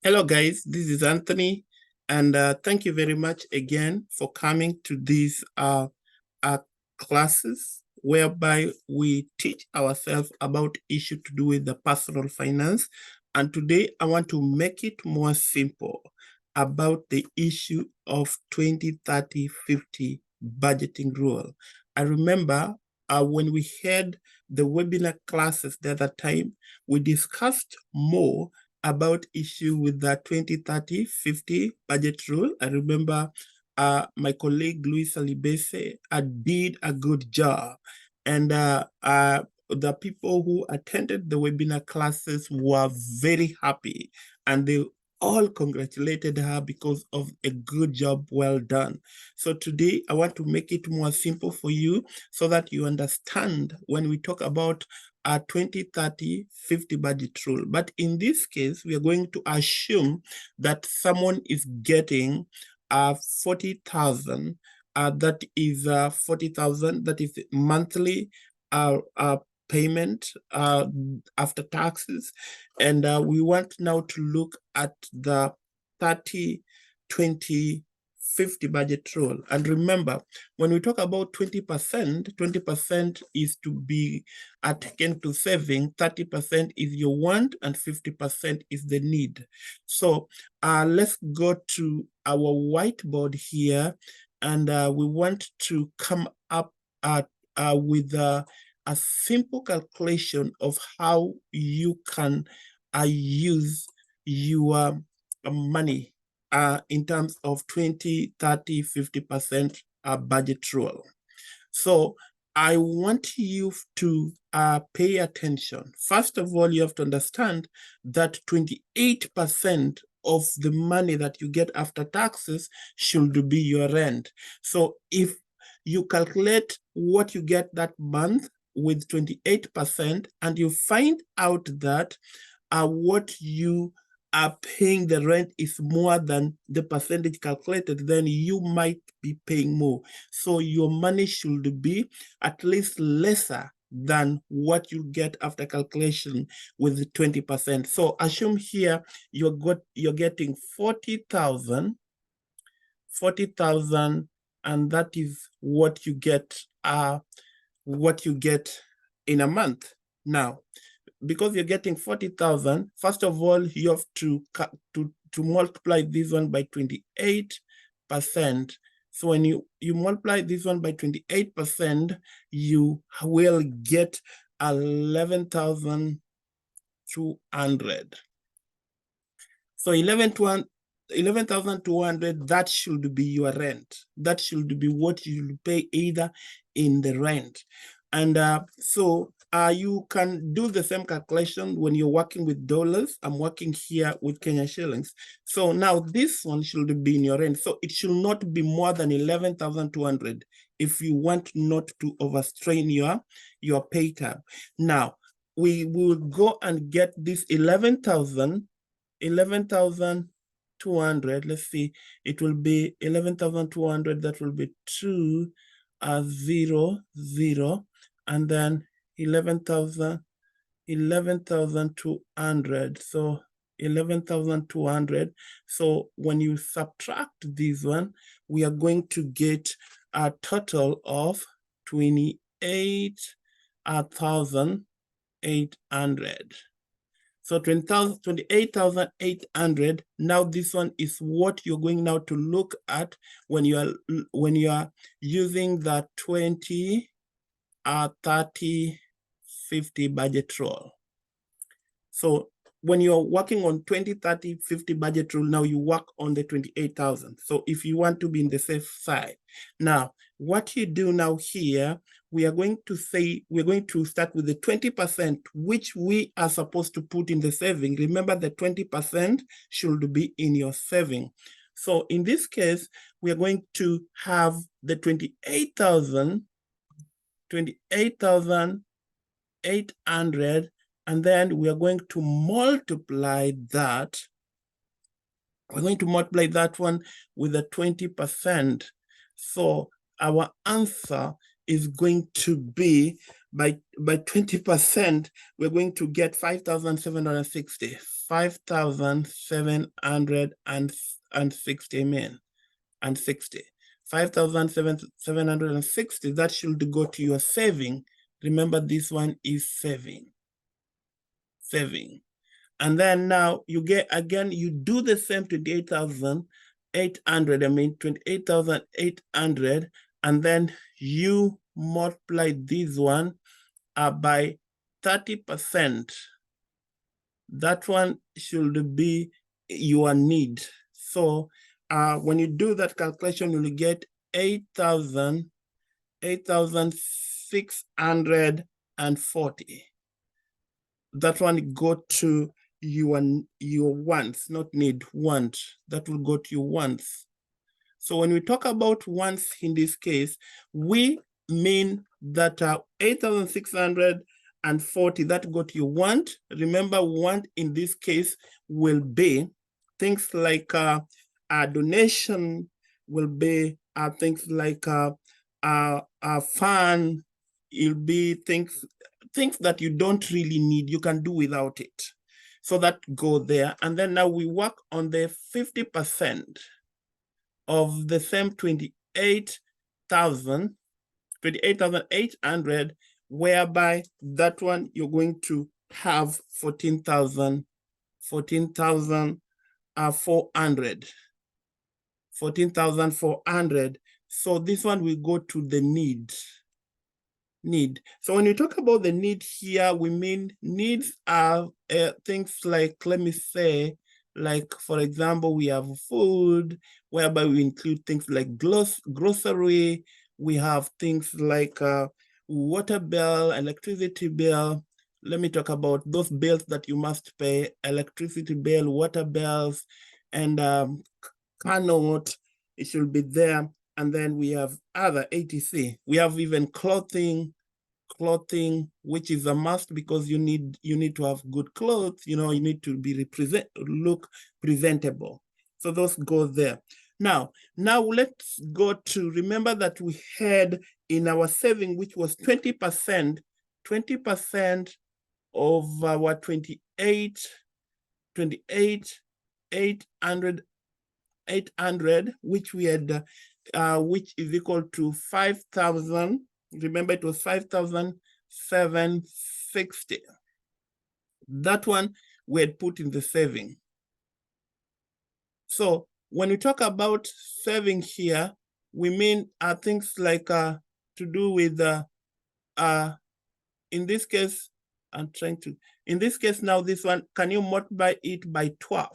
Hello, guys. This is Anthony, and thank you very much again for coming to these classes whereby we teach ourselves about issues to do with the personal finance. And today, I want to make it more simple about the issue of 20-30-50 budgeting rule. I remember when we had the webinar classes the other time, we discussed more about issue with the 20-30-50 budget rule. I remember my colleague Luis Alibese did a good job. And the people who attended the webinar classes were very happy, and they all congratulated her because of a good job well done. So today I want to make it more simple for you so that you understand when we talk about a 20-30-50 budget rule. But in this case, we are going to assume that someone is getting 40,000. That is 40,000. That is monthly payment after taxes. And we want now to look at the 30-20-50 budget rule. And remember, when we talk about 20% is to be taken to saving, 30% is your want, and 50% is the need. So let's go to our whiteboard here, and we want to come up with a simple calculation of how you can use your money in terms of 20-30-50% budget rule. So I want you to pay attention. First of all, you have to understand that 28% of the money that you get after taxes should be your rent. So if you calculate what you get that month with 28%, and you find out that what you are paying the rent is more than the percentage calculated, then you might be paying more. So your money should be at least lesser than what you get after calculation with 20%. So assume here you're getting 40,000, and that is what you get in a month. Now, because you're getting 40,000, first of all, you have to multiply this one by 28%. So when you multiply this one by 28%, you will get 11,200. So 11,200, that should be your rent. That should be what you pay either in the rent. And so you can do the same calculation when you're working with dollars. I'm working here with Kenya shillings. So now this one should be in your rent. So it should not be more than 11,200 if you want not to overstrain your pay tab. Now, we will go and get this 11,200. Let's see, it will be 11,200. That will be 2 0 0, and then 11,200. So 11,200. So when you subtract this one, we are going to get a total of 28,800. So 28,800. Now this one is what you're going now to look at when you are using the 20-30-50 budget rule. So when you're working on 20-30-50 budget rule, now you work on the 28,000. So if you want to be in the safe side. Now, what you do now here, we're going to start with the 20%, which we are supposed to put in the saving. Remember, the 20% should be in your saving. So in this case, we are going to have the 28,800, and then we are going to multiply that. We're going to multiply that one with the 20%. So our answer is going to be by 20%, we're going to get 5,760. 5,760 men and 60. 5,760, that should go to your saving. Remember, this one is saving. And then now you get, again, you do the same 28,800, 28,800, and then you multiply this one by 30%. That one should be your need. So when you do that calculation, you'll get 8,640. That one go to your wants, not need, want. That will go to your wants. So when we talk about wants in this case, we mean that 8,640, that go to your want. Remember, want in this case will be things like a donation, will be things like a fund. It'll be things that you don't really need, you can do without it. So that go there. And then now we work on the 50% of the same 28,800, whereby that one you're going to have 14,400. 14,400. So this one will go to the need. So when you talk about the need here, we mean needs are things like, let me say, like, for example, we have food, whereby we include things like grocery. We have things like water bill, electricity bill. Let me talk about those bills that you must pay: electricity bill, water bills, and car note. It should be there. And then we have other ATC. We have even clothing, which is a must because you need to have good clothes. You need to be look presentable. So those go there. Now let's go to, remember that we had in our saving, which was 20%, 20% of our 800, which we had, which is equal to 5,000. Remember, it was 5,760. That one we had put in the saving. So when we talk about saving here, we mean things like to do with, in this case, in this case now, this one, can you multiply it by 12?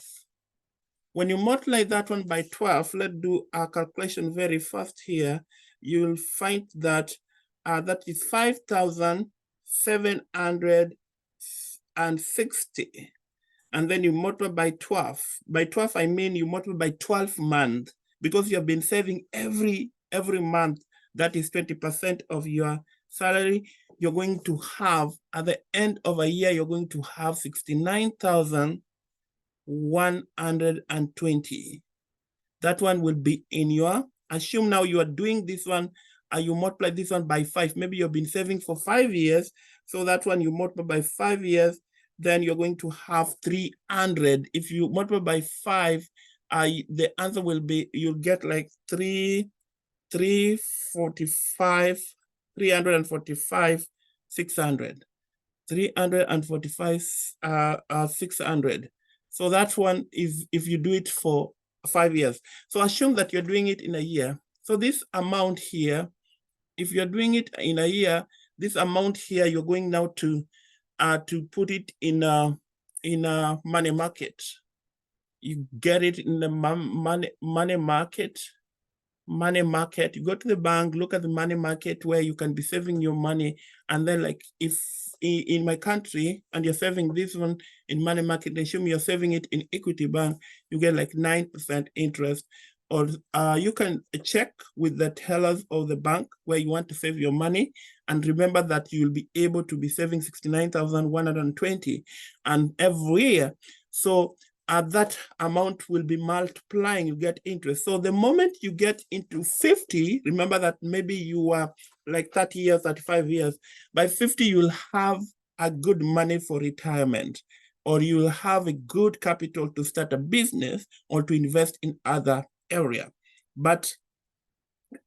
When you multiply that one by 12, let's do a calculation very fast here. You'll find that that is 5,760. And then you multiply by 12. By 12, I mean you multiply by 12 months, because you have been saving every month. That is 20% of your salary. You're going to have, at the end of a year, you're going to have 69,120. That one will be in your, assume now you are doing this one, you multiply this one by 5. Maybe you've been saving for 5 years. So that one you multiply by 5 years, then you're going to have 300. If you multiply by 5, the answer will be, you'll get like 345, 600. 345, 600. So that one is if you do it for 5 years. So assume that you're doing it in a year. So this amount here, if you're doing it in a year, this amount here, you're going now to put it in a money market. You get it in the money market. You go to the bank, look at the money market where you can be saving your money. And then, like, if in my country and you're saving this one in money market, assume you're saving it in Equity Bank, you get like 9% interest. Or you can check with the tellers of the bank where you want to save your money. And remember that you'll be able to be saving 69,120 and every year. So that amount will be multiplying, you get interest. So the moment you get into 50, remember that maybe you are like 30 years, 35 years, by 50, you'll have a good money for retirement, or you'll have a good capital to start a business or to invest in other area. But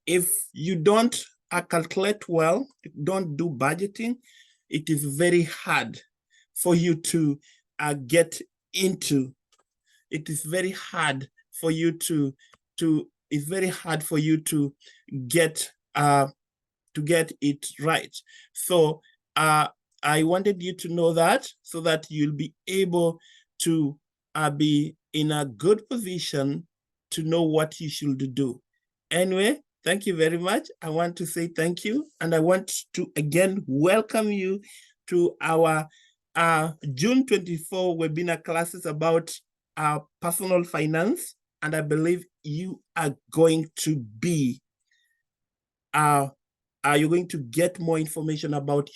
if you don't calculate well, don't do budgeting, it is very hard for you to get into. It is very hard for you to it's very hard for you to get it right. So I wanted you to know that, so that you'll be able to be in a good position to know what you should do. Anyway, thank you very much. I want to say thank you, and I want to again welcome you to our June 24 webinar classes about personal finance. And I believe you are going to be you're going to get more information about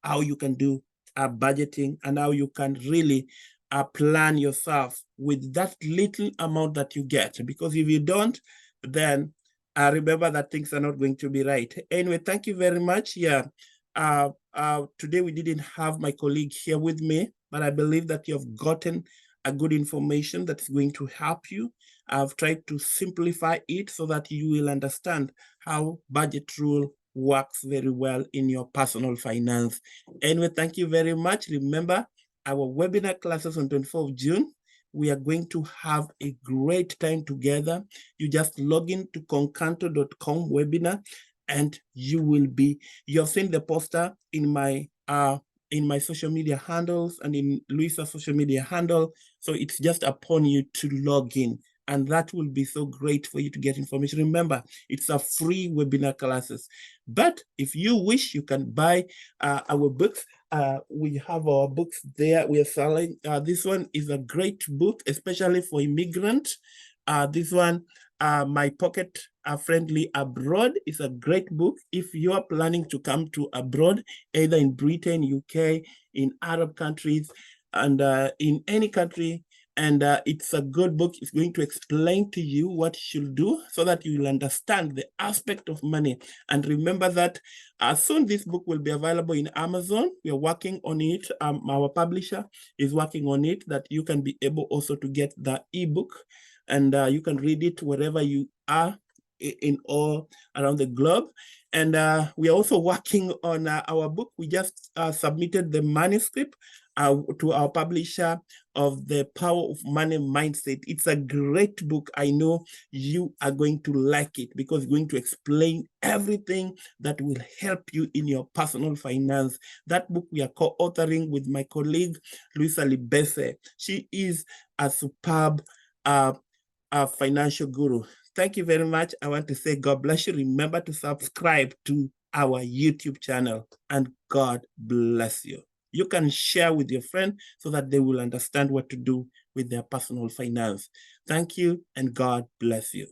how you can do budgeting, and how you can really plan yourself with that little amount that you get. Because if you don't, then remember that things are not going to be right. Anyway, thank you very much. Yeah. Today we didn't have my colleague here with me, but I believe that you have gotten a good information that's going to help you. I've tried to simplify it so that you will understand how budget rule works very well in your personal finance. Anyway, thank you very much. Remember, our webinar classes on 24th of June, we are going to have a great time together. You just log in to concanto.com webinar, and you've seen the poster in my social media handles and in Luisa's social media handle. So it's just upon you to log in, and that will be so great for you to get information. Remember, it's a free webinar classes. But if you wish, you can buy our books. We have our books there. We are selling. This one is a great book, especially for immigrants. This one, My Pocket Friendly Abroad, is a great book if you are planning to come to abroad, either in Britain, UK, in Arab countries, and in any country. And it's a good book. It's going to explain to you what you should do so that you will understand the aspect of money. And remember that soon this book will be available in Amazon. We are working on it. Our publisher is working on it, that you can be able also to get the ebook, and you can read it wherever you are in all around the globe. And we are also working on our book. We just submitted the manuscript to our publisher of The Power of Money Mindset. It's a great book. I know you are going to like it, because it's going to explain everything that will help you in your personal finance. That book we are co-authoring with my colleague, Luisa Libese. She is a superb financial guru. Thank you very much. I want to say God bless you. Remember to subscribe to our YouTube channel, and God bless you. You can share with your friend so that they will understand what to do with their personal finance. Thank you, and God bless you.